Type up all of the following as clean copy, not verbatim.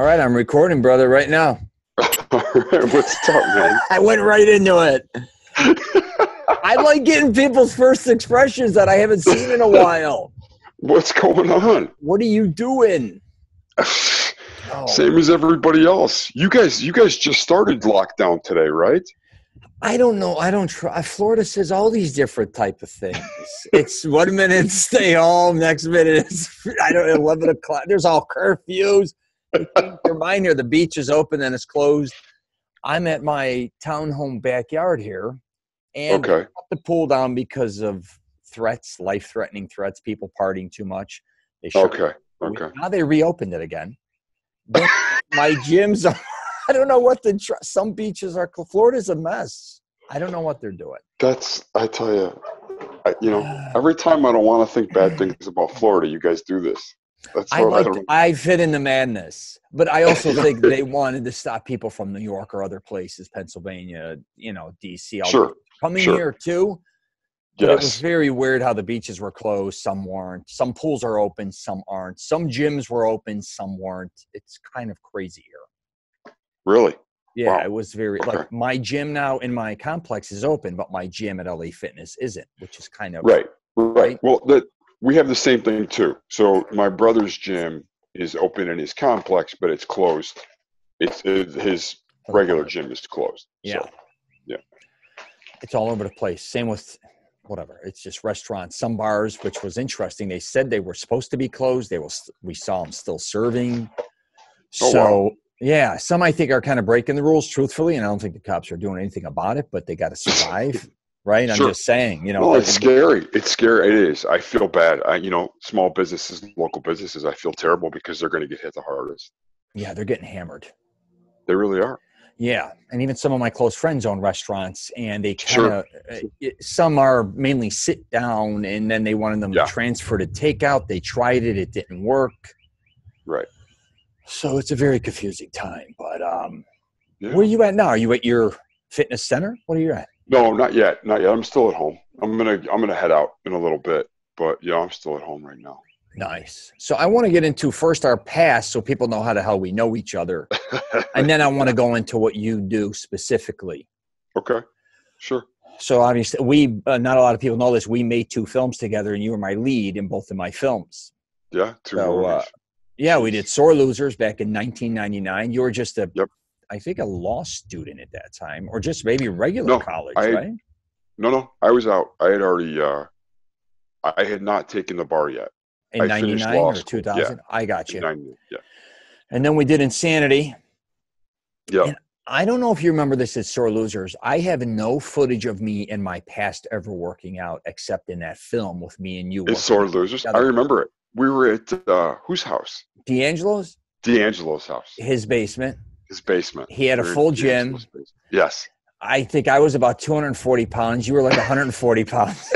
right, I'm recording, brother, right now. What's up, man? I went right into it. I like getting people's first expressions that I haven't seen in a while. What's going on? What are you doing? Oh, Same as everybody else. You guys just started lockdown today, right? I don't know. I don't try. Florida says all these different type of things. It's 1 minute stay home, next minute it's 11 o'clock. There's all curfews. You change your mind here. The beach is open and it's closed. I'm at my townhome backyard here, and Okay. they shut the pool down because of threats, life-threatening threats, people partying too much. They shut Okay. Okay. Now they reopened it again. Then my gyms are, I don't know what some beaches are. Florida's a mess. I don't know what they're doing. I tell you, every time I don't want to think bad things about Florida, you guys do this. That's what I fit in the madness, but I also think they wanted to stop people from New York or other places, Pennsylvania, DC, coming here too. But it was very weird how the beaches were closed. Some weren't. Some pools are open. Some aren't. Some gyms were open. Some weren't. It's kind of crazy here. Really? Yeah, wow. It was very like my gym now in my complex is open, but my gym at LA Fitness isn't, which is kind of right. Well, we have the same thing too. So my brother's gym is open in his complex, but it's closed. His regular gym is closed. Yeah. So, yeah. It's all over the place. Same with whatever. It's just restaurants. Some bars, which was interesting. They said they were supposed to be closed. We saw them still serving. Wow. Yeah, some I think are kind of breaking the rules, truthfully, and I don't think the cops are doing anything about it, but they got to survive, right? Sure. I'm just saying, No, it's scary. It's scary. It is. I feel bad. Small businesses, local businesses, I feel terrible because they're going to get hit the hardest. Yeah, they're getting hammered. They really are. Yeah, and even some of my close friends own restaurants, and they kind of some are mainly sit down, and then they wanted them to transfer to takeout. They tried it; it didn't work. Right. So it's a very confusing time. But where are you at now? Are you at your fitness center? What are you at? No, not yet. Not yet. I'm still at home. I'm gonna head out in a little bit, but I'm still at home right now. Nice. So I want to get into first our past so people know how the hell we know each other. And then I want to go into what you do specifically. Okay. Sure. So obviously we, not a lot of people know this, we made 2 films together and you were my lead in both of my films. Yeah. 2 movies. Yeah, we did Sore Losers back in 1999. You were just I think a law student at that time, or just maybe regular college, right? No. I was out. I had already, I had not taken the bar yet. In 99 or 2000? Yeah. I got you. 90, yeah. And then we did Insanity. Yeah. And I don't know if you remember this at Sore Losers. I have no footage of me in my past ever working out except in that film with me and you. It's Sore Losers? I remember it. We were at whose house? D'Angelo's? D'Angelo's house. His basement. His basement. He had a full gym. Yes. I think I was about 240 pounds. You were like 140 pounds.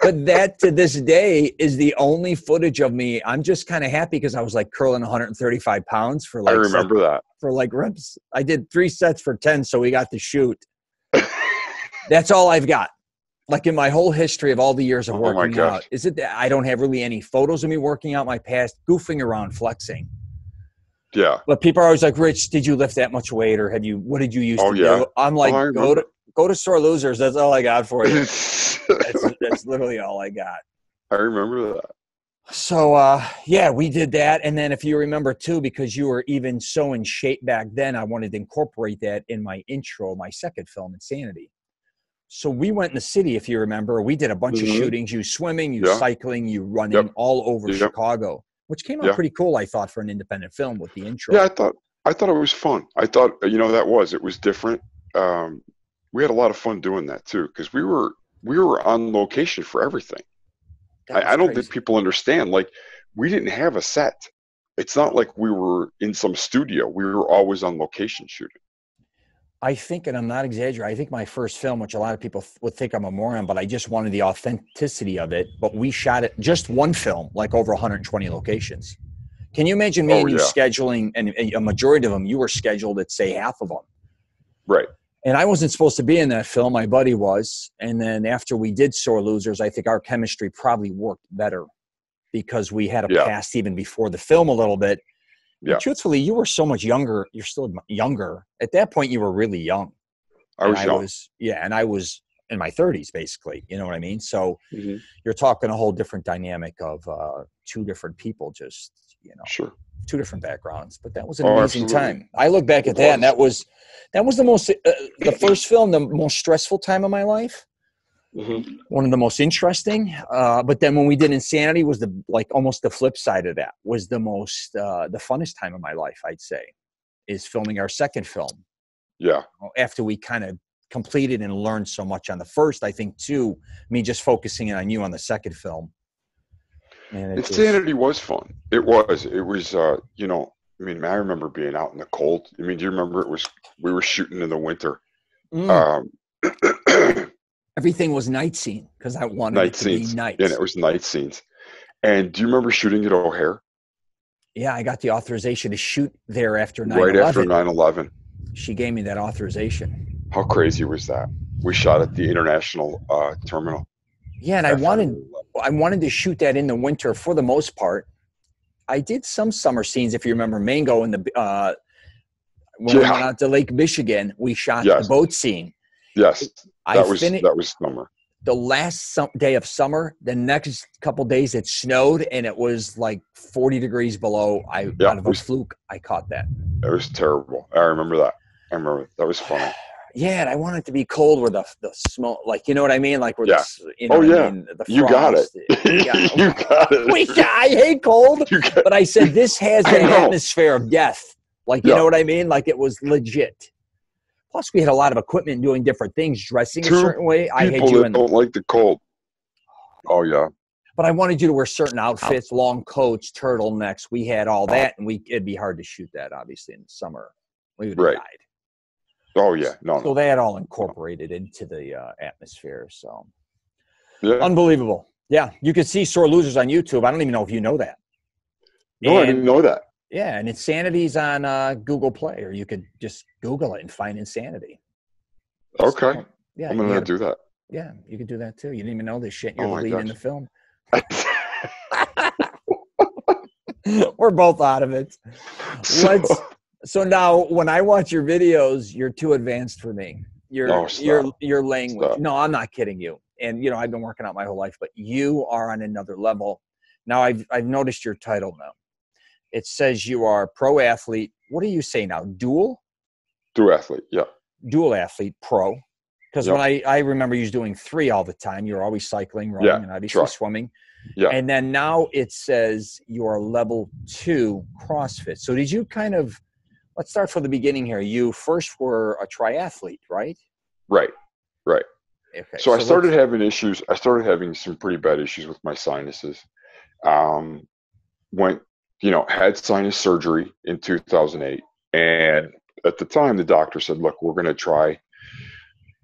But that to this day is the only footage of me. I'm just kind of happy because I was like curling 135 pounds for like. I remember that. For like reps. I did 3 sets for 10, so we got to shoot. That's all I've got. Like in my whole history of all the years of working out, is it that I don't have really any photos of me working out my past, goofing around, flexing. Yeah. But people are always like, Rich, did you lift that much weight or what did you used to do? I'm like, go to Sore Losers. That's all I got for you. that's literally all I got. I remember that. So, we did that. And then if you remember too, because you were even so in shape back then, I wanted to incorporate that in my intro, my second film, Insanity. So we went in the city, if you remember. We did a bunch of shootings. You swimming, you cycling, you running all over Chicago, which came out pretty cool, I thought, for an independent film with the intro. Yeah, I thought it was fun. I thought, it was different. We had a lot of fun doing that too, because we were on location for everything. I don't think people understand. Like, we didn't have a set. It's not like we were in some studio. We were always on location shooting. I think, and I'm not exaggerating, I think my first film, which a lot of people would think I'm a moron, but I just wanted the authenticity of it. But we shot it, just one film, like over 120 locations. Can you imagine me and you scheduling, and a majority of them, you were scheduled at, say, half of them. Right. And I wasn't supposed to be in that film. My buddy was. And then after we did Sore Losers, I think our chemistry probably worked better because we had a past even before the film a little bit. Yeah. And truthfully, you were so much younger. You're still younger. At that point, you were really young. I was young. And I was in my 30s, basically. You know what I mean? So Mm-hmm. you're talking a whole different dynamic of two different people, just, Sure. two different backgrounds. But that was an amazing time. I look back at It that, was. and that was the most, the first film, the most stressful time of my life. Mm-hmm. One of the most interesting. But then when we did Insanity was almost the flip side of that, was the most, the funnest time of my life, I'd say, is filming our second film. Yeah. After we kind of completed and learned so much on the first, I think too, me just focusing on you on the second film. And Insanity was fun. It was, I remember being out in the cold. I mean, do you remember we were shooting in the winter. Everything was night scene because I wanted it to be night. And it was night scenes. And do you remember shooting at O'Hare? Yeah, I got the authorization to shoot there after 9/11. Right after 9/11. She gave me that authorization. How crazy was that? We shot at the international terminal. Yeah, and I wanted to shoot that in the winter for the most part. I did some summer scenes, if you remember Mango when we went out to Lake Michigan, we shot the boat scene. Yes, that was summer. The last day of summer, the next couple days it snowed and it was like 40 degrees below. Out of a fluke, I caught that. It was terrible. I remember that. That was funny. Yeah, and I want it to be cold where the smoke, like, you know what I mean? Like where the frost. You got it. You got it. I hate cold, but I said this has that atmosphere of death. Like, you know what I mean? Like it was legit. Plus, we had a lot of equipment doing different things, dressing a certain way. I had you don't like the cold. Oh, yeah. But I wanted you to wear certain outfits, long coats, turtlenecks. We had all that, and it'd be hard to shoot that, obviously, in the summer. We would have died. Oh, yeah. So they had all incorporated into the atmosphere. So, unbelievable. Yeah, you can see Sore Losers on YouTube. I don't even know if you know that. No, I didn't know that. Yeah, and Insanity's on Google Play, or you could just Google it and find Insanity. Okay. So, yeah, I'm going to do that. Yeah, you could do that too. You didn't even know this shit. You're the lead in the film. We're both out of it. So now, when I watch your videos, you're too advanced for me. Your language. No, I'm not kidding you. And I've been working out my whole life, but you are on another level. Now I've noticed your title now. It says you are pro athlete. What do you say now? Dual athlete, yeah. Dual athlete, pro. Because when I remember you doing 3 all the time. You were always cycling, running, and obviously swimming. Yeah. And then now it says you are level 2 CrossFit. So did you let's start from the beginning here. You first were a triathlete, right? Right. Okay. So I started having issues. I started having some pretty bad issues with my sinuses. Had sinus surgery in 2008. And at the time, the doctor said, look, we're going to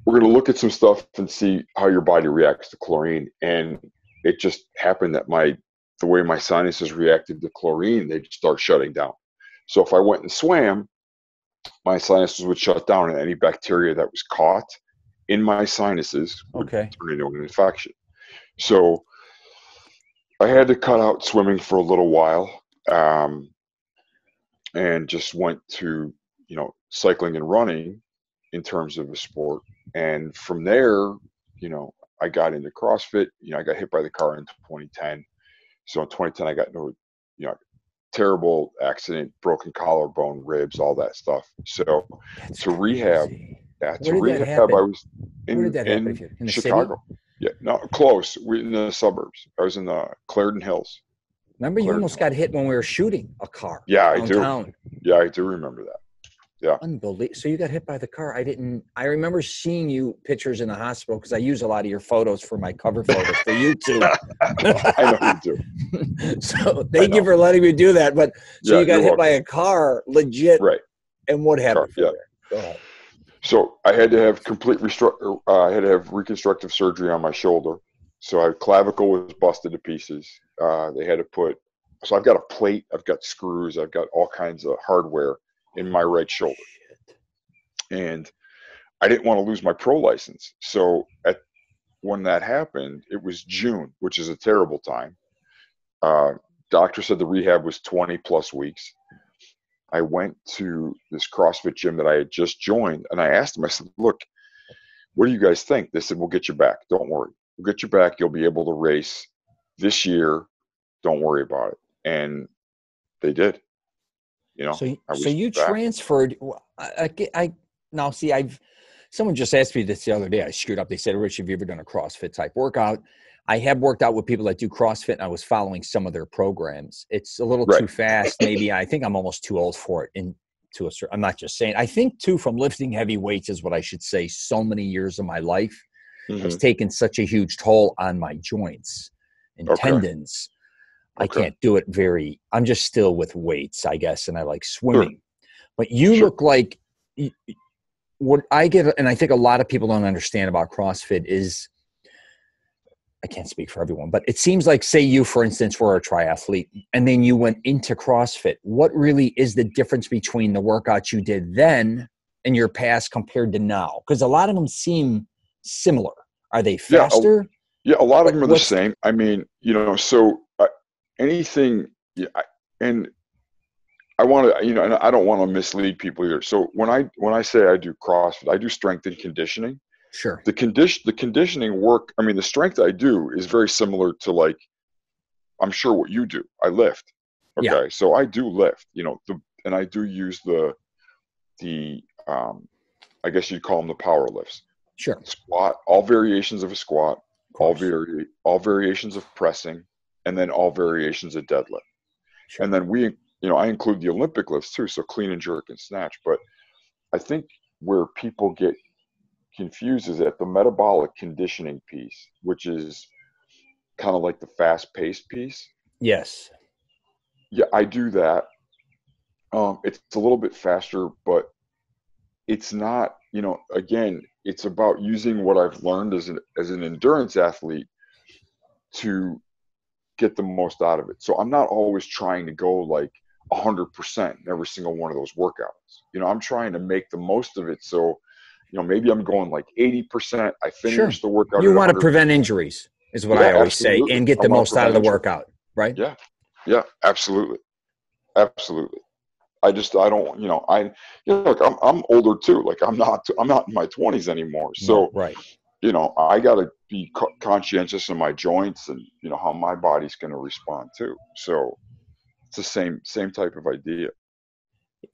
look at some stuff and see how your body reacts to chlorine. And it just happened that the way my sinuses reacted to chlorine, they'd start shutting down. So if I went and swam, my sinuses would shut down, and any bacteria that was caught in my sinuses would turn into an infection. So I had to cut out swimming for a little while, and just went to, cycling and running in terms of a sport. And from there, I got into CrossFit. I got hit by the car in 2010. So in 2010, I got into terrible accident, broken collarbone, ribs, all that stuff. So to rehab, I was in Chicago. City? Yeah, no, close. We're in the suburbs. I was in the Clarendon Hills. Remember, you almost got hit when we were shooting a car. Yeah, downtown. I do. Yeah, I do remember that. Yeah. Unbelievable. So you got hit by the car. I remember seeing you pictures in the hospital because I use a lot of your photos for my cover photos for YouTube. I know you do. So thank you for letting me do that. But so you got hit by a car, legit. Right. And what happened from there? Go ahead. So I had to have I had to have reconstructive surgery on my shoulder. So my clavicle was busted to pieces. They had to so I've got a plate, I've got screws, I've got all kinds of hardware in my right shoulder. And I didn't want to lose my pro license. So when that happened, it was June, which is a terrible time. Doctor said the rehab was 20 plus weeks. I went to this CrossFit gym that I had just joined, and I asked them, I said, look, what do you guys think? They said, we'll get you back. Don't worry. We'll get you back. You'll be able to race this year. Don't worry about it. And they did. You know, So you back. transferred. Now see, someone just asked me this the other day. I screwed up. They said, Rich, have you ever done a CrossFit type workout? I have worked out with people that do CrossFit, and I was following some of their programs. It's a little too fast. Maybe I think I'm almost too old for it. I'm not just saying. I think too, from lifting heavy weights is what I should say. So many years of my life has taken such a huge toll on my joints and tendons. I can't do it I'm just still with weights, I guess, and I like swimming. Sure. But you look like what I get, and I think a lot of people don't understand about CrossFit is, I can't speak for everyone, but it seems like, say you, for instance, were a triathlete, and then you went into CrossFit. What really is the difference between the workouts you did then and your past compared to now? Because a lot of them seem similar. Are they faster? Yeah, a lot of them are the same. I mean, you know, so anything, and I want to, you know, and I don't want to mislead people here. So when I say I do CrossFit, I do strength and conditioning. Sure. The conditioning work, I mean, the strength I do is very similar to, like, I'm sure what you do. I lift. Okay. Yeah. So I do lift, you know, and I do use the I guess you'd call them the power lifts. Sure. Squat, all variations of a squat, all variations of pressing, and then all variations of deadlift. Sure. And then I include the Olympic lifts too. So clean and jerk and snatch. But I think where people get confused is at the metabolic conditioning piece, which is kind of like the fast-paced piece. Yes. Yeah, I do that. It's a little bit faster, but it's not, you know, again, it's about using what I've learned as an endurance athlete to get the most out of it. So I'm not always trying to go like 100% in every single one of those workouts. You know, I'm trying to make the most of it. So, you know, maybe I'm going like 80%. I finish the workout. You want to prevent injuries is what I always say, and get the most out of the workout, right? Yeah. Yeah, absolutely. Absolutely. I don't, you know, look, I'm older too. Like I'm not in my 20s anymore. So, you know, I got to be conscientious of my joints and, you know, how my body's going to respond too. So it's the same type of idea.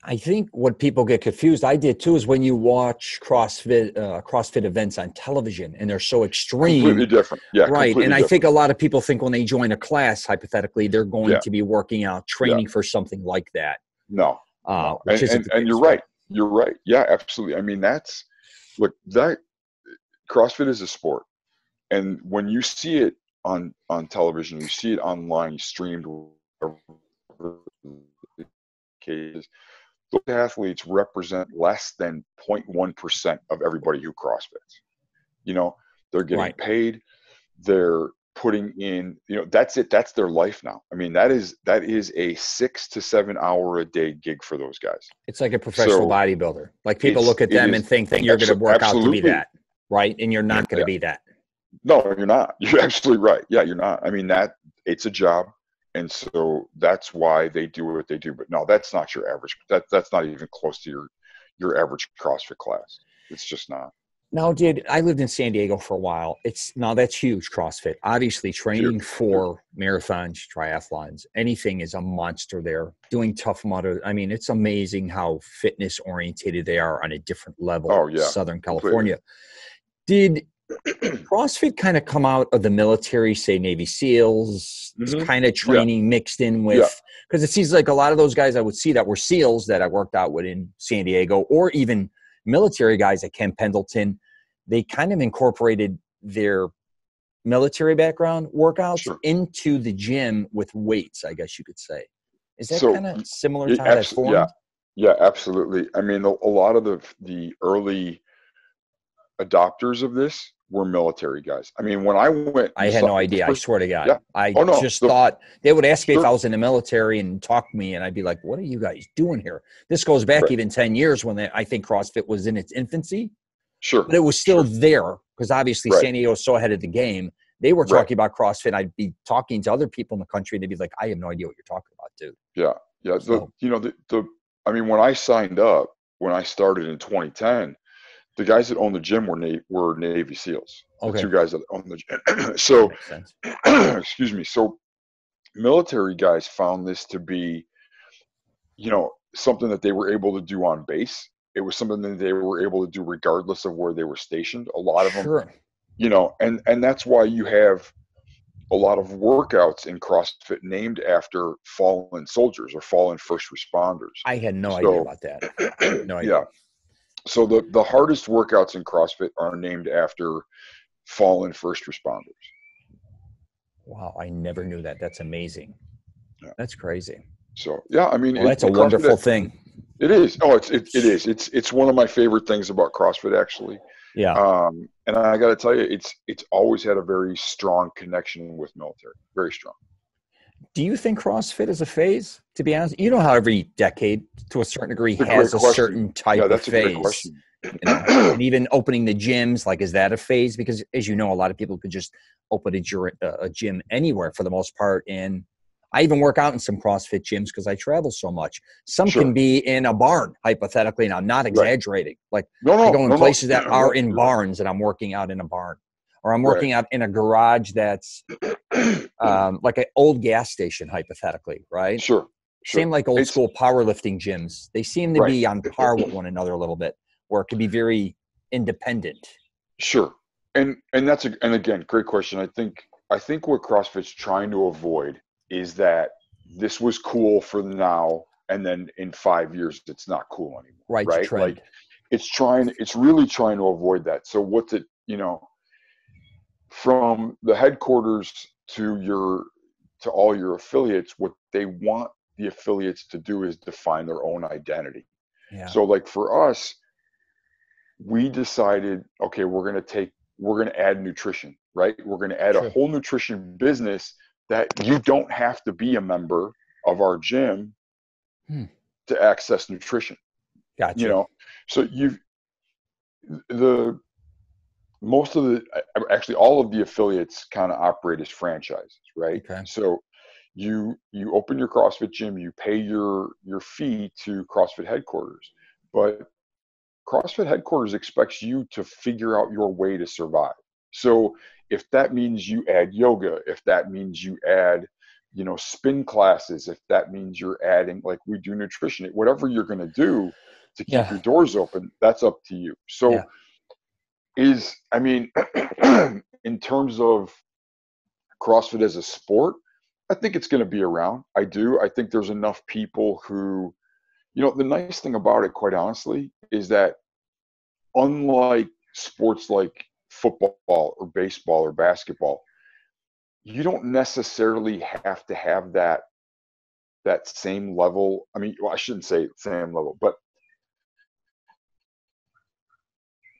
I think what people get confused, I did too, is when you watch CrossFit events on television and they're so extreme. Completely different. Yeah. Right. And I think a lot of people think when they join a class, hypothetically, they're going to be working out, training for something like that. No. And you're right. You're right. Yeah, absolutely. I mean, that CrossFit is a sport. And when you see it on television, you see it online, streamed, cases, those athletes represent less than 0.1% of everybody who CrossFits. You know, they're getting paid. They're putting in, you know, that's it. That's their life now. I mean, that is a 6 to 7 hour a day gig for those guys. It's like a professional bodybuilder. Like people look at them and think that you're going to work out to be that, right? And you're not going to be that. No, you're not. You're absolutely right. Yeah, you're not. I mean, it's a job. And so that's why they do what they do. But no, that's not your average. That's not even close to your average CrossFit class. It's just not. Now, I lived in San Diego for a while. That's huge, CrossFit. Obviously, training for marathons, triathlons, anything is a monster there. Doing Tough Mudder. I mean, it's amazing how fitness orientated they are on a different level. Oh, yeah. Southern California. Did CrossFit kind of come out of the military, say Navy SEALs, kind of training mixed in with, because it seems like a lot of those guys I would see that were SEALs that I worked out with in San Diego, or even military guys at Camp Pendleton, they kind of incorporated their military background workouts into the gym with weights, I guess you could say. Is that kind of similar to how that's formed? Yeah, absolutely. I mean, a lot of the early adopters of this were military guys. I mean, when I went, I had no idea. I swear to God. Yeah. I thought they would ask me if I was in the military and talk to me, and I'd be like, what are you guys doing here? This goes back even 10 years when I think CrossFit was in its infancy. Sure. But it was still there because obviously San Diego was so ahead of the game. They were talking about CrossFit. I'd be talking to other people in the country, and they'd be like, I have no idea what you're talking about, dude. Yeah. Yeah. So, I mean, when I signed up, when I started in 2010, the guys that owned the gym were Navy SEALs. The Okay. two guys that owned the gym. That So, makes sense. excuse me. So military guys found this to be, something that they were able to do on base. It was something that they were able to do regardless of where they were stationed. A lot of them, Sure. and that's why you have a lot of workouts in CrossFit named after fallen soldiers or fallen first responders. I had no idea So, about that. No yeah. idea. So the hardest workouts in CrossFit are named after fallen first responders. Wow. I never knew that. That's amazing. Yeah. That's crazy. So yeah, I mean, Well, that's a the wonderful CrossFit, thing. it is. Oh, it is. It's one of my favorite things about CrossFit, actually. Yeah. And I got to tell you, it's always had a very strong connection with military. Very strong. Do you think CrossFit is a phase? To be honest, you know how every decade, to a certain degree, It's a great has a question. certain type Yeah, of that's a great phase. question. And even opening the gyms, like, is that a phase? Because as you know, a lot of people could just open a gym anywhere for the most part. And I even work out in some CrossFit gyms because I travel so much. Some can Sure. be in a barn, hypothetically, and I'm not Right. exaggerating. Like, No, I go in places that are no, in you're right. barns and I'm working out in a barn. Or I'm Right. working out in a garage that's like an old gas station, hypothetically, right? Sure. Same like old school powerlifting gyms. They seem to Right. be on par with one another a little bit, where it could be very independent. Sure. And and again, great question. I think what CrossFit's trying to avoid is that this was cool for now, and then in 5 years it's not cool anymore. Right, to Right? Like trend. it's really trying to avoid that. So what's it, from the headquarters to all your affiliates, what they want the affiliates to do is define their own identity. Yeah, So like for us, we decided, okay, we're going to add nutrition, right? We're going to add a true. whole nutrition business that you don't have to be a member of our gym to access nutrition. Gotcha. So the most of the actually all of the affiliates kind of operate as franchises, right? Okay. So you open your CrossFit gym, you pay your fee to CrossFit headquarters, but CrossFit headquarters expects you to figure out your way to survive. So if that means you add yoga, if that means you add, spin classes, if that means you're adding, like we do nutrition, whatever you're going to do to keep Yeah. your doors open, that's up to you. Yeah. So I mean, in terms of CrossFit as a sport, I think it's going to be around. I do. I think there's enough people who, the nice thing about it, quite honestly, is that unlike sports like football or baseball or basketball, you don't necessarily have to have that same level. I mean, well, I shouldn't say same level, but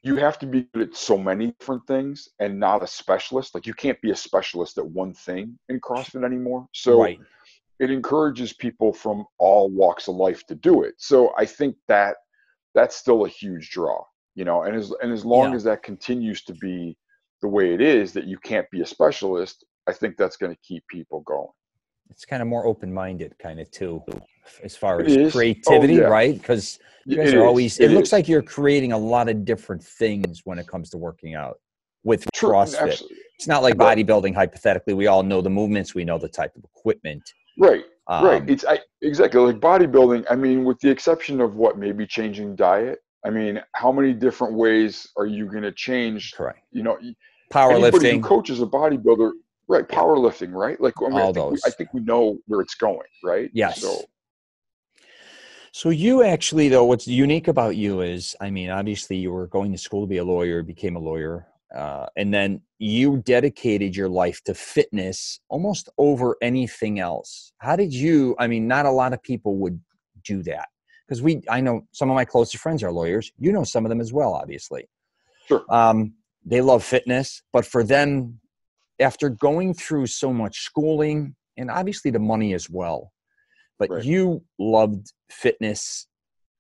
you have to be good at so many different things and not a specialist. Like you can't be a specialist at one thing in CrossFit anymore. So Right. it encourages people from all walks of life to do it. So I think that's still a huge draw, and as long Yeah. as that continues to be the way it is, that you can't be a specialist, I think that's going to keep people going. It's kind of more open-minded kind of too, as far It as is. Oh creativity, yeah, right? Because you guys it are is. always, it It looks is. like you're creating a lot of different things when it comes to working out with True. CrossFit. Absolutely. It's not like Right. bodybuilding, hypothetically. We all know the movements, we know the type of equipment. Right. Right. Um, Exactly like bodybuilding. I mean, with the exception of what, maybe changing diet. I mean, how many different ways are you going to change? correct. You know, Anybody who Powerlifting. coaches a bodybuilder, right? Yeah. Powerlifting, right? Like, I mean, All I those. think we know where it's going, right? Yes. So, So you actually, though, what's unique about you is, I mean, obviously you were going to school to be a lawyer, became a lawyer, and then you dedicated your life to fitness almost over anything else. How did you, I mean, not a lot of people would do that because I know some of my closest friends are lawyers. You know some of them as well, obviously. sure. They love fitness, but for them, after going through so much schooling and obviously the money as well, but Right. you loved fitness.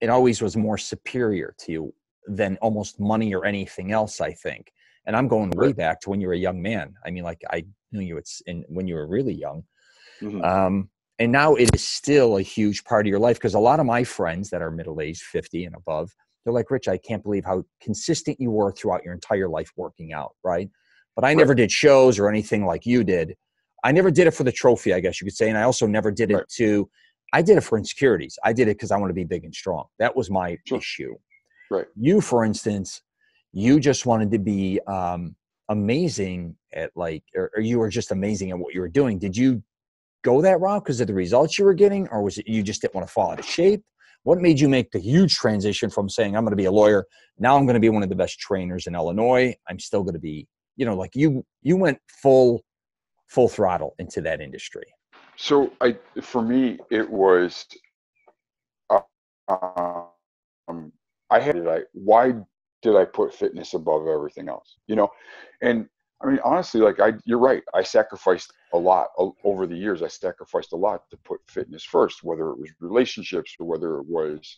It always was more superior to you than almost money or anything else, I think. And I'm going way Right. back to when you were a young man. I mean, like I knew you when you were really young. Hmm. And And now it is still a huge part of your life, because a lot of my friends that are middle-aged, 50 and above, they're like, Rich, I can't believe how consistent you were throughout your entire life working out, right? But I never did shows or anything like you did. I never did it for the trophy, I guess you could say. And I also never did it I did it for insecurities. I did it because I want to be big and strong. That was my issue. Right. You, for instance, you just wanted to be amazing at or you were just amazing at what you were doing. Did you go that route because of the results you were getting, or was it you just didn't want to fall out of shape? What made you make the huge transition from saying, I'm going to be a lawyer, now I'm going to be one of the best trainers in Illinois, I'm still going to be, you went full throttle into that industry? So for me, it was, why did I put fitness above everything else? And I mean, honestly, you're right. I sacrificed a lot over the years. I sacrificed a lot to put fitness first, whether it was relationships or whether it was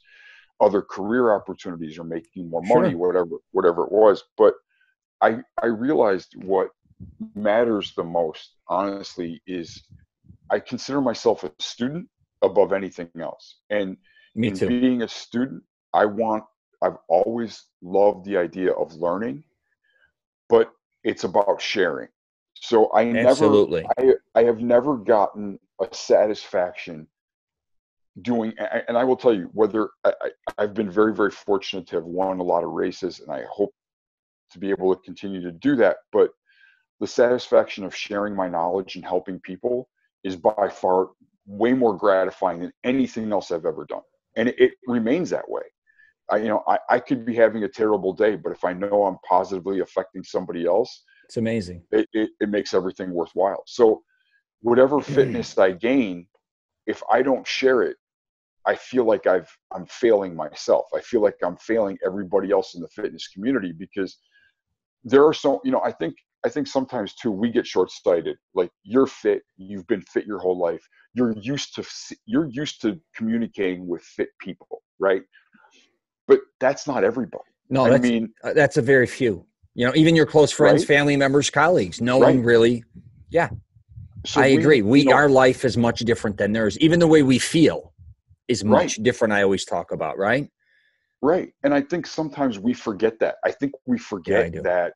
other career opportunities or making more money, whatever it was. But I realized what matters the most, honestly, is I consider myself a student above anything else. And Me too. Being a student, I've always loved the idea of learning, but it's about sharing. So I have never gotten a satisfaction doing, and I will tell you, whether I've been very, very fortunate to have won a lot of races, and I hope to be able to continue to do that. But the satisfaction of sharing my knowledge and helping people is by far way more gratifying than anything else I've ever done. And it remains that way. I could be having a terrible day, but if I know I'm positively affecting somebody else, it's amazing. It makes everything worthwhile. So whatever fitness I gain, if I don't share it, I feel like I'm failing myself. I feel like I'm failing everybody else in the fitness community, because there are I think sometimes too, we get short-sighted. Like, you're fit, you've been fit your whole life. You're used to communicating with fit people, right? But that's not everybody. No, that's a very few. Even your close friends, family members, colleagues. No one really. Yeah, so I agree. Our life is much different than theirs. Even the way we feel is much different. I always talk about, right? Right. And I think sometimes we forget that. I think we forget that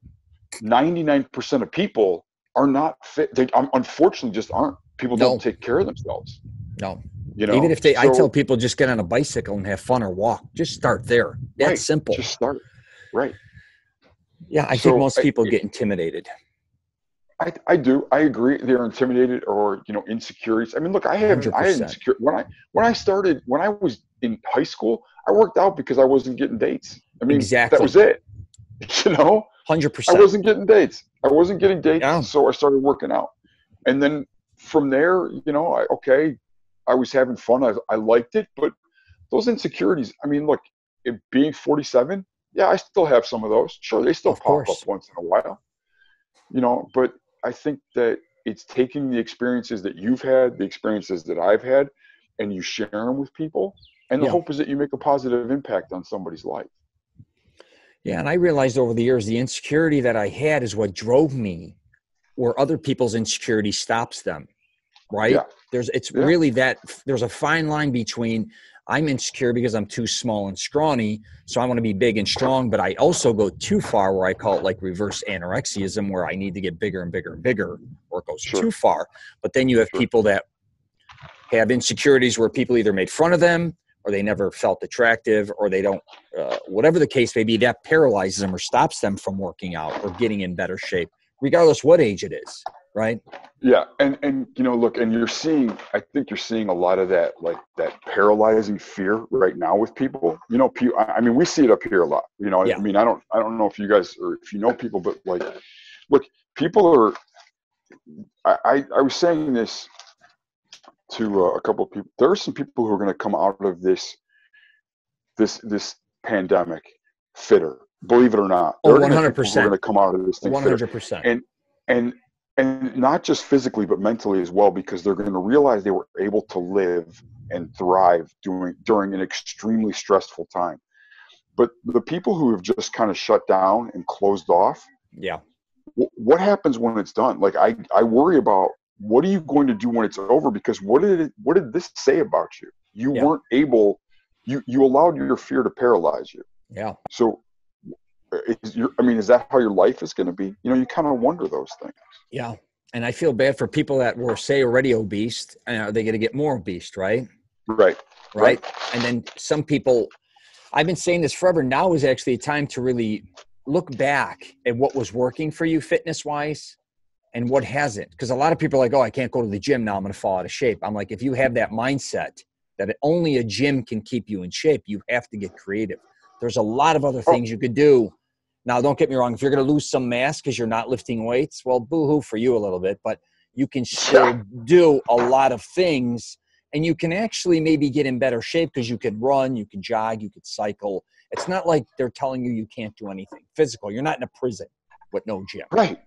99% of people are not fit. They unfortunately just aren't. People don't take care of themselves. No. Even if I tell people, just get on a bicycle and have fun or walk. Just start there. That's simple. Just start. Right. Yeah, I think most people get intimidated. I do. I agree. They're intimidated or, insecurities. I mean, look, I had insecurity when I was in high school, I worked out because I wasn't getting dates. I mean, that was it. 100%. I wasn't getting dates. So I started working out. And then from there, I was having fun. I liked it, but those insecurities, I mean, look, being 47, I still have some of those. Sure, they still pop up once in a while, but I think that it's taking the experiences that you've had, the experiences that I've had, and you share them with people. And the hope is that you make a positive impact on somebody's life. Yeah, and I realized over the years, the insecurity that I had is what drove me, where other people's insecurity stops them, right? Yeah. Really that there's a fine line between I'm insecure because I'm too small and scrawny, so I want to be big and strong, but I also go too far where I call it like reverse anorexiism, where I need to get bigger and bigger and bigger, or it goes too far. But then you have people that have insecurities where people either made fun of them, or they never felt attractive, or they don't, whatever the case may be, that paralyzes them or stops them from working out or getting in better shape, regardless what age it is, right? Yeah, and look, and I think you're seeing a lot of that, like that paralyzing fear right now with people. I mean, we see it up here a lot. I mean, I don't know if you guys or if you know people, but like, look, people are. I was saying this to a couple of people. There are some people who are going to come out of this pandemic fitter. Believe it or not, there are 100%. People who are going to come out of this thing 100%. Fitter. And not just physically, but mentally as well, because they're going to realize they were able to live and thrive during an extremely stressful time. But the people who have just kind of shut down and closed off, what happens when it's done? Like I worry about what are you going to do when it's over? Because what did this say about you? You Yeah. weren't able, you allowed your fear to paralyze you. Yeah. So is that how your life is going to be? You kind of wonder those things. Yeah. And I feel bad for people that were, say, already obese, and are they going to get more obese, right? Right. And then some people, I've been saying this forever, now is actually a time to really look back at what was working for you fitness-wise and what hasn't. Because a lot of people are like, oh, I can't go to the gym now, I'm going to fall out of shape. I'm like, if you have that mindset that only a gym can keep you in shape, you have to get creative. There's a lot of other things you could do. Now, don't get me wrong. If you're going to lose some mass because you're not lifting weights, well, boo-hoo for you a little bit. But you can still do a lot of things, and you can actually maybe get in better shape because you could run, you could jog, you could cycle. It's not like they're telling you can't do anything physical. You're not in a prison with no gym. Right.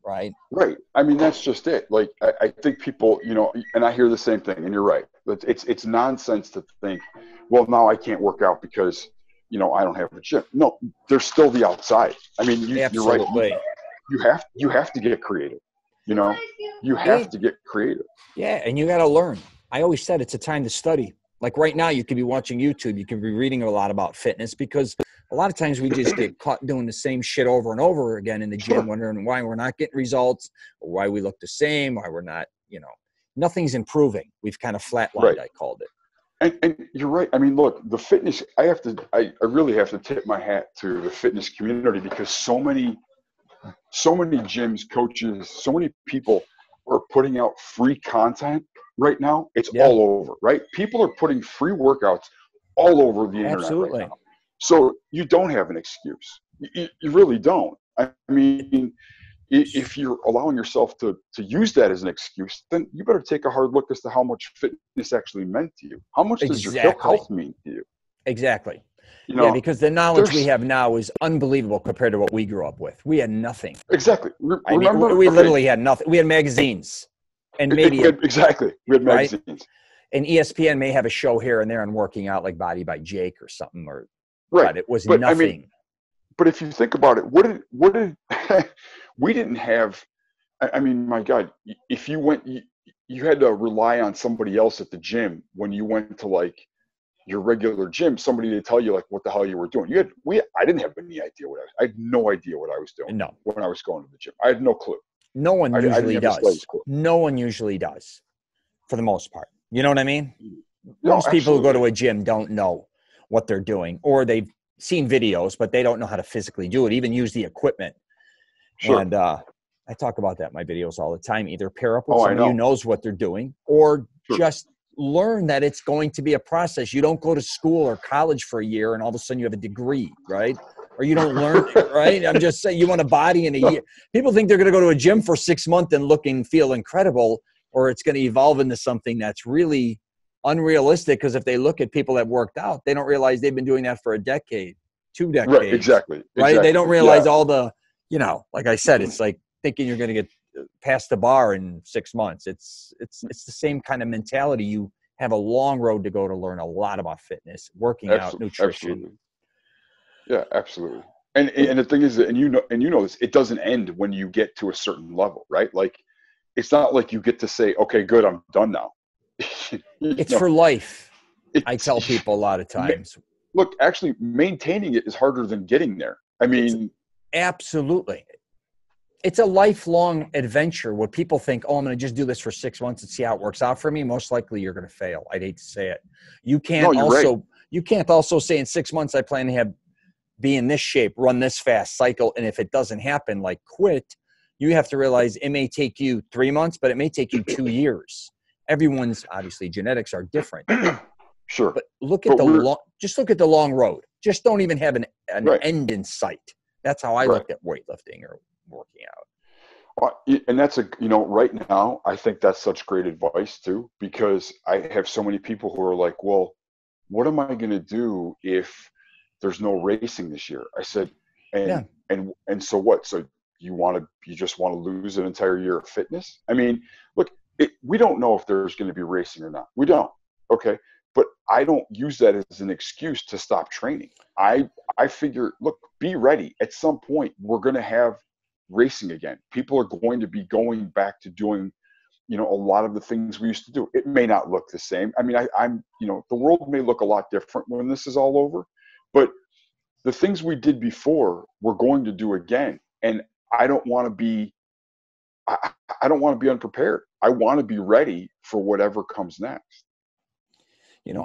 I mean, that's just it. Like, I think people, and I hear the same thing, and you're right. It's nonsense to think, well, now I can't work out because I don't have a gym. No, there's still the outside. I mean, you're right. You have to get creative. You have to get creative. Yeah, and you got to learn. I always said it's a time to study. Like right now, you could be watching YouTube. You could be reading a lot about fitness because a lot of times we just get caught doing the same shit over and over again in the gym, wondering why we're not getting results or why we look the same, why we're not, nothing's improving. We've kind of flatlined, I called it. And you're right. I mean, look, the fitness, I really have to tip my hat to the fitness community because so many gyms, coaches, so many people are putting out free content right now. It's all over, right? People are putting free workouts all over the internet right now. So you don't have an excuse. You really don't. I mean, if you're allowing yourself to use that as an excuse, then you better take a hard look as to how much fitness actually meant to you. How much does your health mean to you? Exactly. Because the knowledge we have now is unbelievable compared to what we grew up with. We had nothing. Exactly. Remember, we literally had nothing. We had magazines, and maybe we had magazines. Right? And ESPN may have a show here and there on working out, like Body by Jake or something, but it was nothing. I mean, but if you think about it, what did we didn't have? I mean, my God, if you went, you had to rely on somebody else at the gym when you went to like your regular gym, somebody to tell you like what the hell you were doing. I didn't have any idea I had no idea what I was doing. No. When I was going to the gym, I had no clue. No one usually does. No one usually does, for the most part. You know what I mean? Most people who go to a gym don't know what they're doing, or they've seen videos, but they don't know how to physically do it, even use the equipment. Sure. And I talk about that in my videos all the time. Either pair up with somebody who knows what they're doing, or just learn that it's going to be a process. You don't go to school or college for a year and all of a sudden you have a degree, right? Or you don't learn, right? I'm just saying, you want a body in a year. People think they're going to go to a gym for 6 months and look and feel incredible, or it's going to evolve into something that's really unrealistic, because if they look at people that worked out, they don't realize they've been doing that for a decade, 2 decades. Right, exactly. Right? They don't realize all the, like I said, it's like thinking you're going to get past the bar in 6 months. It's the same kind of mentality. You have a long road to go to learn a lot about fitness, working out, nutrition. Absolutely. Yeah, absolutely. And the thing is, and you know this, it doesn't end when you get to a certain level, right? Like, it's not like you get to say, okay, good, I'm done now. It's for life. I tell people a lot of times. Look, actually, maintaining it is harder than getting there. I mean, absolutely. It's a lifelong adventure where people think, oh, I'm going to just do this for 6 months and see how it works out for me. Most likely you're going to fail. I'd hate to say it. You can't also say in 6 months, I plan to be in this shape, run this fast, cycle. And if it doesn't happen, like quit, you have to realize it may take you 3 months, but it may take you 2 years. Everyone's obviously genetics are different. Sure. But look at just look at the long road. Just don't even have an end in sight. That's how I looked at weightlifting or working out. And that's right now, I think that's such great advice too, because I have so many people who are like, well, what am I going to do if there's no racing this year? I said, and so what? So you just want to lose an entire year of fitness? I mean, look, we don't know if there's going to be racing or not. We don't. Okay. But I don't use that as an excuse to stop training. I figure, look, be ready. At some point, we're going to have racing again. People are going to be going back to doing, a lot of the things we used to do. It may not look the same. I mean, I'm the world may look a lot different when this is all over, but the things we did before, we're going to do again. And I don't want to be, I don't want to be unprepared. I want to be ready for whatever comes next.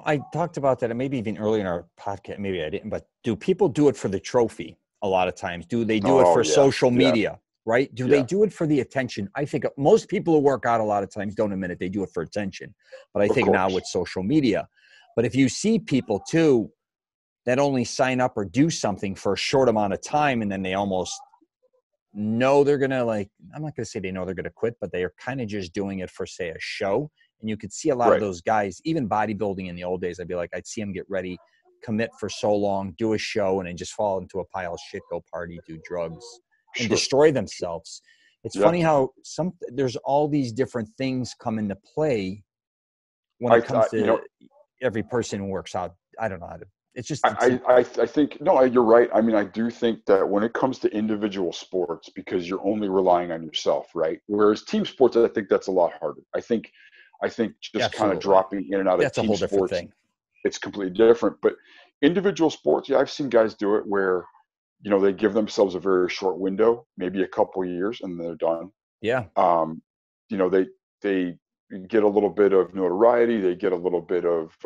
I talked about that, and maybe even earlier in our podcast, maybe I didn't, but do people do it for the trophy a lot of times? Do they do it for social media, right? Do they do it for the attention? I think most people who work out a lot of times don't admit it. They do it for attention. But I think now with social media, but if you see people too that only sign up or do something for a short amount of time, and then they almost know they're going to, like, I'm not going to say they know they're going to quit, but they are kind of just doing it for, say, a show. And you could see a lot of those guys, even bodybuilding in the old days, I'd see them get ready, commit for so long, do a show, and then just fall into a pile of shit, go party, do drugs, and destroy themselves. It's funny how there's all these different things come into play when it comes to every person who works out. I don't know how to. It's just. I think no, you're right. I mean, I do think that when it comes to individual sports, because you're only relying on yourself, right? Whereas team sports, I think that's a lot harder. I think just kind of dropping in and out of team sports, different thing. It's completely different. But individual sports, I've seen guys do it where, they give themselves a very short window, maybe a couple of years, and they're done. Yeah. They get a little bit of notoriety, they get a little bit of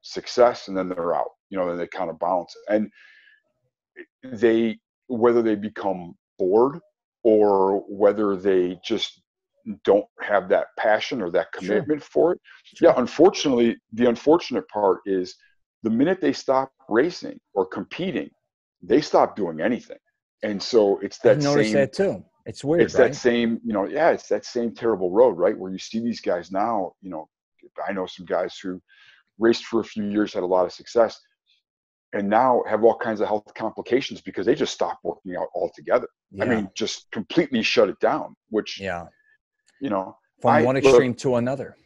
success, and then they're out. Then they kind of bounce. And whether they become bored or whether they just don't have that passion or that commitment for it. Yeah, unfortunately, the unfortunate part is the minute they stop racing or competing, they stop doing anything. And so it's that I noticed that too. It's weird, it's that same, it's that same terrible road, right? Where you see these guys now, I know some guys who raced for a few years, had a lot of success, and now have all kinds of health complications because they just stopped working out altogether. I mean, just completely shut it down, which, from one extreme to another.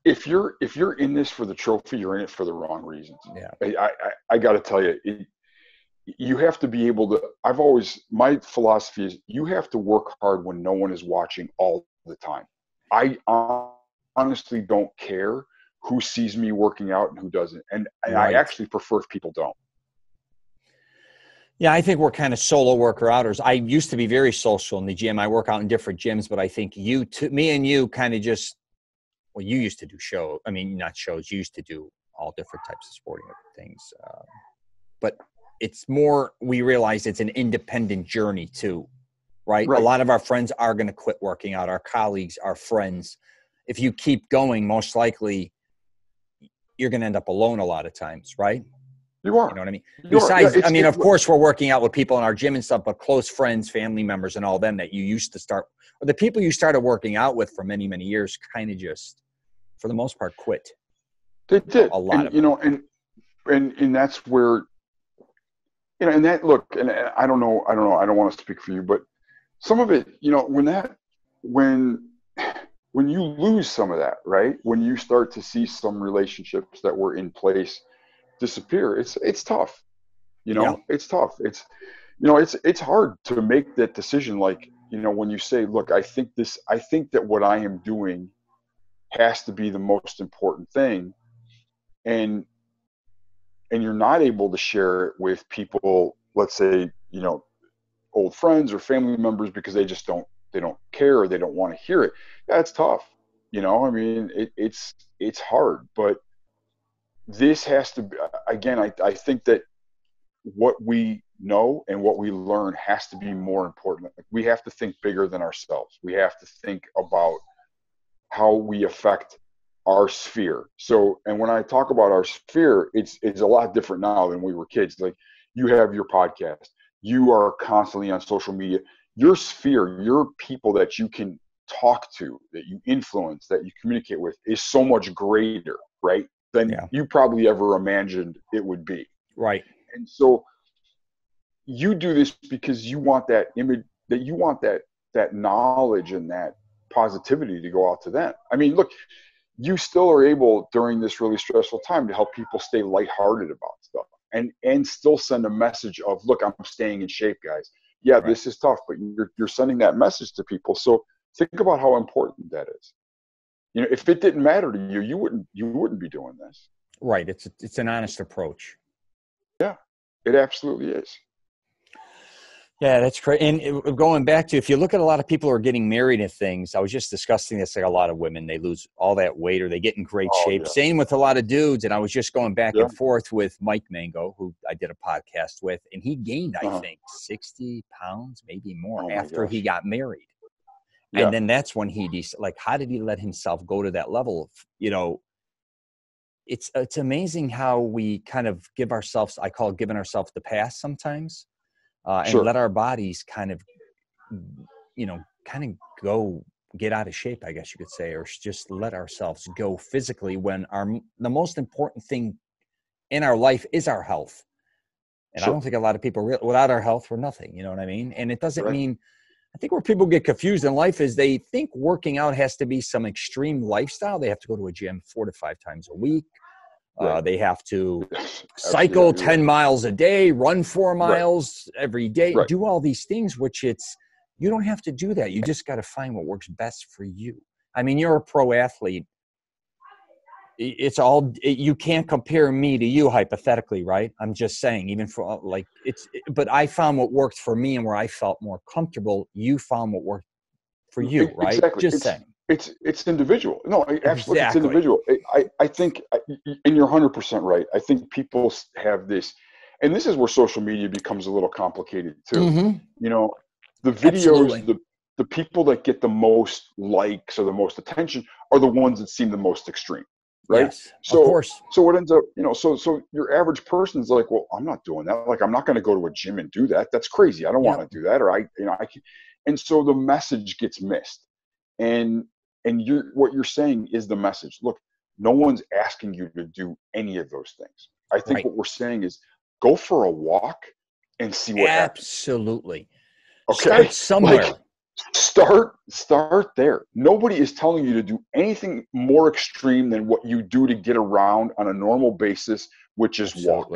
If you're in this for the trophy, you're in it for the wrong reasons. Yeah. I got to tell you, you have to be able to, my philosophy is you have to work hard when no one is watching all the time. I honestly don't care who sees me working out and who doesn't. And I actually prefer if people don't. Yeah, I think we're kind of solo worker-outers. I used to be very social in the gym. I work out in different gyms, but I think me and you kind of just, well, you used to do not shows. You used to do all different types of sporting things. But it's more, we realize it's an independent journey too, right? A lot of our friends are going to quit working out, our colleagues, our friends. If you keep going, most likely you're going to end up alone a lot of times, right? You are. You know what I mean? Besides, of course, we're working out with people in our gym and stuff, but close friends, family members, and all them that you used to start, or the people you started working out with for many, many years, kind of just, for the most part, quit. They did. A lot of them. And that's where, and that, look, and I don't know, I don't want to speak for you, but some of it, when you lose some of that, right? When you start to see some relationships that were in place disappear, it's tough. It's tough. It's hard to make that decision. Like, when you say, look, I think that what I am doing has to be the most important thing. And you're not able to share it with people, let's say, old friends or family members, because they don't care or they don't want to hear it. That's tough. It's hard, but this has to be, again, I think that what we know and what we learn has to be more important. We have to think bigger than ourselves. We have to think about how we affect our sphere. So, and when I talk about our sphere, it's a lot different now than we were kids. Like, you have your podcast, you are constantly on social media, your sphere, your people that you can talk to, that you influence, that you communicate with, is so much greater, right, than you probably ever imagined it would be. Right. And so you do this because you want that image, that you want that knowledge and that positivity to go out to them. I mean, look, you still are able during this really stressful time to help people stay lighthearted about stuff and still send a message of, look, I'm staying in shape, guys. Yeah, this is tough, but you're sending that message to people. So think about how important that is. You know, if it didn't matter to you, you wouldn't be doing this. Right. It's an honest approach. Yeah, it absolutely is. Yeah, that's great. And going back to, if you look at a lot of people who are getting married and things, I was just discussing this, like a lot of women, they lose all that weight or they get in great shape. Yeah. Same with a lot of dudes. And I was just going back Yeah. and forth with Mike Mango, who I did a podcast with, and he gained, I think, 60 pounds, maybe more after he got married. Yeah. And then that's when like, how did he let himself go to that level? You know, it's amazing how we kind of give ourselves, I call it giving ourselves the pass sometimes. And let our bodies kind of, go get out of shape, I guess you could say, or just let ourselves go physically when the most important thing in our life is our health. And I don't think a lot of people, without our health, we're nothing, you know what I mean? And it doesn't mean, I think where people get confused in life is they think working out has to be some extreme lifestyle. They have to go to a gym 4 to 5 times a week. They have to cycle 10 miles a day, run 4 miles every day, do all these things, which you don't have to do that. You just got to find what works best for you. I mean, you're a pro athlete. You can't compare me to you hypothetically, right? I'm just saying, even for but I found what worked for me and where I felt more comfortable. You found what worked for you, right? Exactly. Just saying. It's individual. No, absolutely. It's individual. I think, and you're 100% right. I think people have this, and this is where social media becomes a little complicated too. Mm-hmm. You know, the videos, the people that get the most likes or the most attention are the ones that seem the most extreme, right? Yes, of course. So what ends up, so your average person is like, well, I'm not doing that. Like, I'm not going to go to a gym and do that. That's crazy. I don't want to do that. Or I can, and so the message gets missed. And what you're saying is the message. Look, no one's asking you to do any of those things. I think what we're saying is go for a walk and see what happens. Absolutely. Okay. Start somewhere. Start there. Nobody is telling you to do anything more extreme than what you do to get around on a normal basis, which is walk.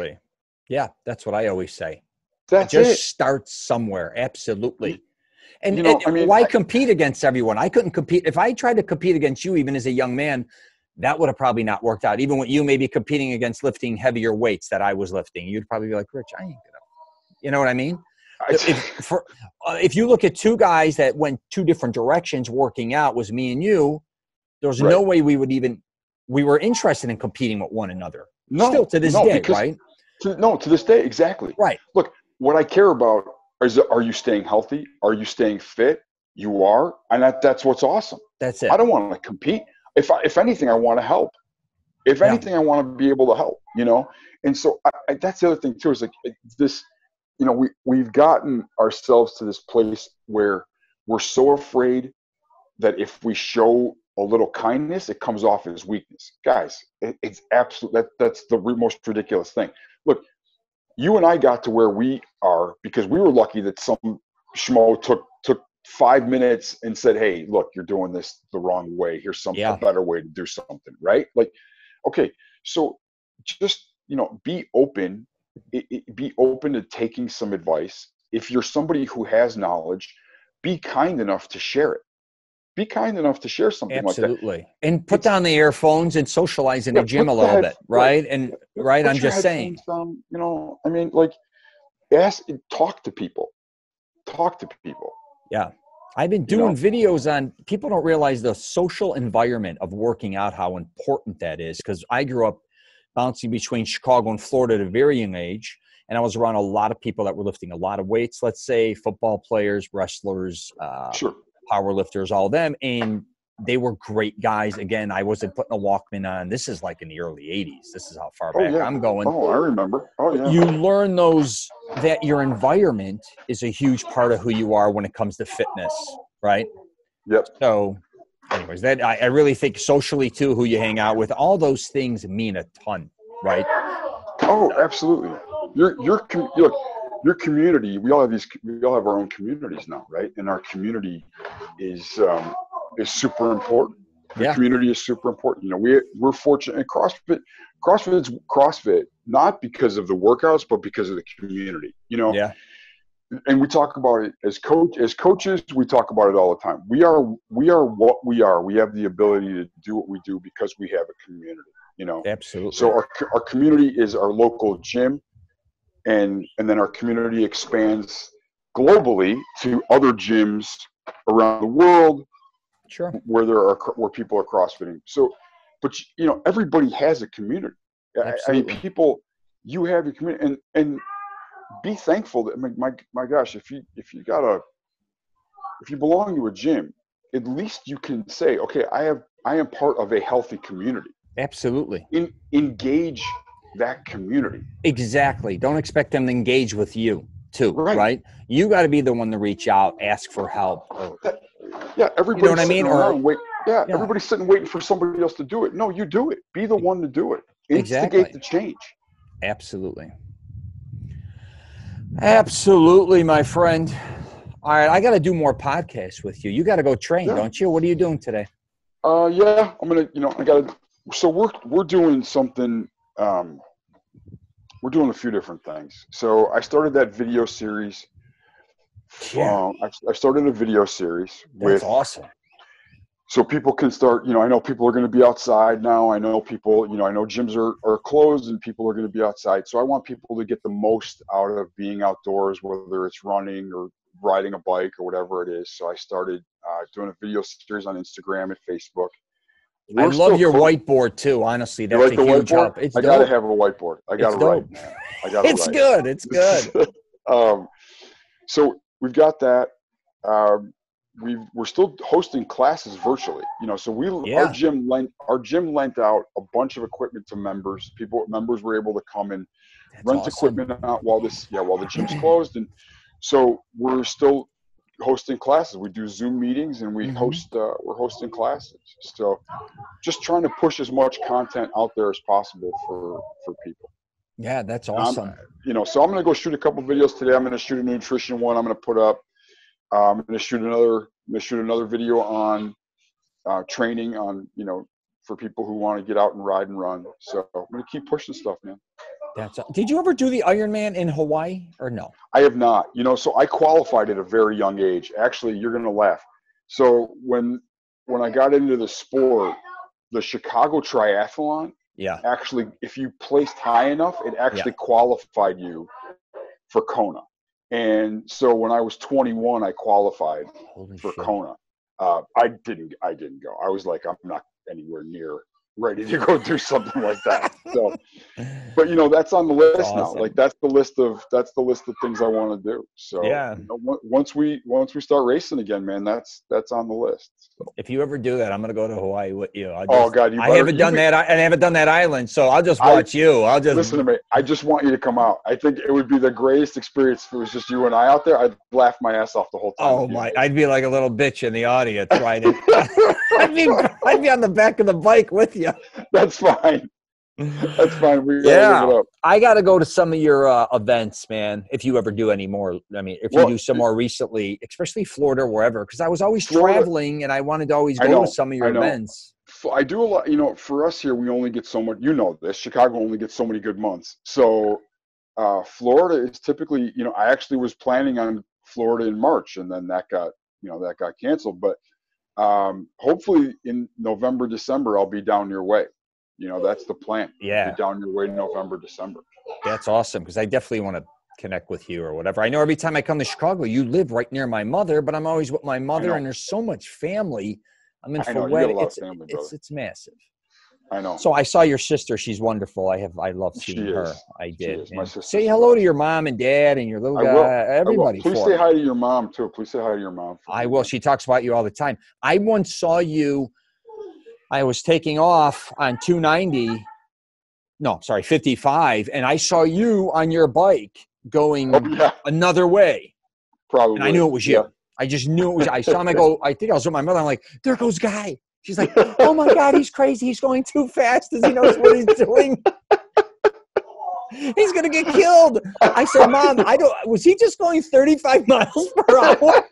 Yeah, that's what I always say. Just start somewhere. Absolutely. And why compete against everyone? I couldn't compete. If I tried to compete against you, even as a young man, that would have probably not worked out. Even with you maybe competing against lifting heavier weights that I was lifting, you'd probably be like, Rich, I ain't gonna. You know what I mean? If you look at two guys that went 2 different directions working out, was me and you, there was no way we were interested in competing with one another. Still to this day, right? To this day, exactly. Right. Look, what I care about is, are you staying healthy? Are you staying fit? You are. And that's what's awesome. That's it. I don't want to compete. If anything, I want to help. If anything, I want to be able to help, And so that's the other thing too, is like this, we've gotten ourselves to this place where we're so afraid that if we show a little kindness, it comes off as weakness. Guys, it's absolute. That's the most ridiculous thing. Look, you and I got to where we are because we were lucky that some schmo took 5 minutes and said, hey, look, you're doing this the wrong way. Here's a better way to do something, right? Like, okay, so just, be open. Be open to taking some advice. If you're somebody who has knowledge, be kind enough to share it. Be kind enough to share something like that. Absolutely. And put down the earphones and socialize in the gym a little bit, right? And I'm just saying. Down, talk to people. Yeah. I've been doing videos on, people don't realize the social environment of working out, how important that is. Because I grew up bouncing between Chicago and Florida at a very young age. And I was around a lot of people that were lifting a lot of weights, let's say football players, wrestlers, power lifters, all them. And they were great guys. Again, I wasn't putting a Walkman on. This is like in the early 80s. This is how far back I'm going. Oh, I remember. Oh, yeah. You learn that your environment is a huge part of who you are when it comes to fitness, right? Yep. So anyways, I really think socially too, who you hang out with, all those things mean a ton, right? Oh, absolutely. Your community. We all have our own communities now, right? And our community is super important. The community is super important. We're fortunate in CrossFit. CrossFit not because of the workouts, but because of the community. and we talk about it as coaches, we talk about it all the time. We are what we are. We have the ability to do what we do because we have a community, you know. Absolutely. So our community is our local gym, and then our community expands globally to other gyms around the world. Sure. Where people are CrossFitting. So, but you know, everybody has a community. Absolutely. I mean, people, you have your community, and be thankful that my gosh, if you belong to a gym, at least you can say, okay, I am part of a healthy community. Absolutely. Engage that community. Exactly. Don't expect them to engage with you too, right? You got to be the one to reach out, ask for help. Yeah, everybody's you know what I mean? around, everybody's sitting waiting for somebody else to do it. No, you do it. Be the one to do it. Instigate the change. Absolutely. Absolutely, my friend. All right, I got to do more podcasts with you. You got to go train, don't you? What are you doing today? Yeah, I'm gonna. You know, I got to. So we're doing something. We're doing a few different things. So I started that video series. Yeah. I started a video series. That's awesome. So people can start, you know, I know people are going to be outside now. I know people, you know, I know gyms are closed and people are going to be outside. So I want people to get the most out of being outdoors, whether it's running or riding a bike or whatever it is. So I started doing a video series on Instagram and Facebook. I love your whiteboard too. Honestly, that's a huge help. It's I got to have a whiteboard. I got to write, man. I got to It's good. It's good. So we've got that. We're still hosting classes virtually, you know. So our gym lent out a bunch of equipment to members. Members were able to come and rent equipment out while the gym's closed, and so we're still hosting classes. We do Zoom meetings and we're hosting classes. So just trying to push as much content out there as possible for people. Yeah, that's awesome. You know, so I'm going to go shoot a couple videos today. I'm going to shoot a nutrition one. I'm going to put up. I'm going to shoot another video on training on, you know, for people who want to get out and ride and run. So I'm going to keep pushing stuff, man. Did you ever do the Ironman in Hawaii or no? I have not. You know, so I qualified at a very young age. Actually, you're going to laugh. So when I got into the sport, the Chicago Triathlon, actually, if you placed high enough, it actually qualified you for Kona. And so when I was 21, I qualified for Kona. I didn't go. I was like, I'm not anywhere near ready to go do something like that. So, but you know, that's on the list now. Like that's the list of things I want to do. So you know, once we start racing again, man, that's on the list. So. If you ever do that, I'm gonna go to Hawaii with you. I haven't done that. I haven't done that island, so I'll just watch you. I'll just listen to me. I just want you to come out. I think it would be the greatest experience if it was just you and I out there. I'd laugh my ass off the whole time. Oh my! I'd be like a little bitch in the audience, right? I'd be on the back of the bike with you. That's fine. That's fine. We gotta live it up. I got to go to some of your events, man. If you ever do any more, I mean, if you do some more recently, especially Florida or wherever, because I was always traveling and I wanted to always go to some of your events. I do a lot. You know, for us here, we only get so much. You know this. Chicago only gets so many good months. So Florida is typically. You know, I actually was planning on Florida in March, and then that got canceled. But hopefully in November, December, I'll be down your way. You know, that's the plan. Yeah. Be down your way in November, December. That's awesome because I definitely want to connect with you or whatever. I know every time I come to Chicago, you live right near my mother, but I'm always with my mother and there's so much family. I'm in for wedding. It's massive. I know. So I saw your sister. She's wonderful. I love seeing her. I did. My sister. Say hello to your mom and dad and your little guy. Everybody. Please say hi to your mom too. Please say hi to your mom. I will. She talks about you all the time. I once saw you. I was taking off on 55, and I saw you on your bike going another way. Probably. And I knew it was you. Yeah. I just knew it was. I saw him. I think I was with my mother. I'm like, there goes Guy. She's like, oh my God, he's crazy. He's going too fast. Does he know what he's doing? He's gonna get killed. I said, Mom, was he just going 35 miles per hour?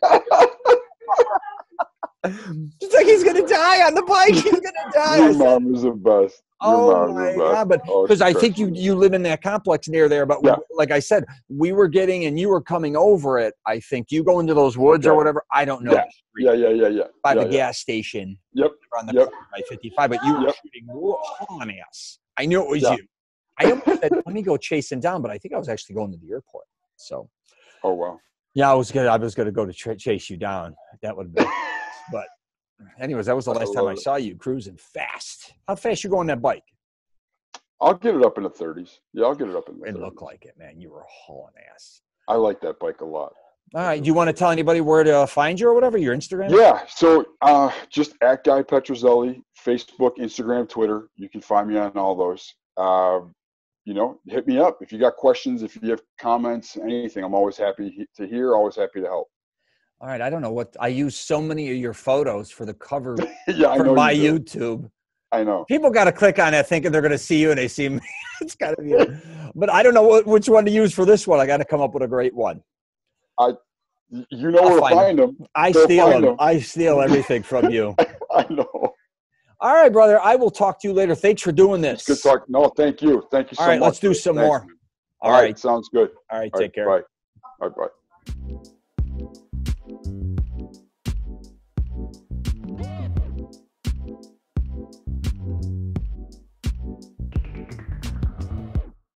It's like he's gonna die on the bike. He's gonna die. Your mom is the best. Oh my God! But because I think funny. you live in that complex near there. But like I said, we were getting and you were coming over it. I think you go into those woods or whatever. I don't know. Yeah. By the gas station. Yep. On the corner by 55. But you were shooting on ass. I knew it was you. I almost said, let me go chase him down, but I think I was actually going to the airport. So. Oh wow. Yeah, I was gonna go to chase you down. That would have been. But anyways, that was the last time I saw you cruising fast. How fast you go on that bike? I'll get it up in the 30s. Yeah, I'll get it up in the 30s. It looked like it, man. You were hauling ass. I like that bike a lot. All right. Do you want to tell anybody where to find you or whatever? Your Instagram? Yeah. So just at Guy Petruzzelli, Facebook, Instagram, Twitter. You can find me on all those. Hit me up if you got questions, if you have comments, anything. I'm always happy to hear, always happy to help. All right. I don't know what I use so many of your photos for the cover for my YouTube. I know. People got to click on it thinking they're going to see you and they see me. It's got to be but I don't know which one to use for this one. I got to come up with a great one. You know where to find them. I steal them. I steal everything from you. I know. All right, brother. I will talk to you later. Thanks for doing this. Good talk. No, thank you. Thank you so much. All right, let's do some more. All right. Sounds good. All right, take care. Bye. All right, bye.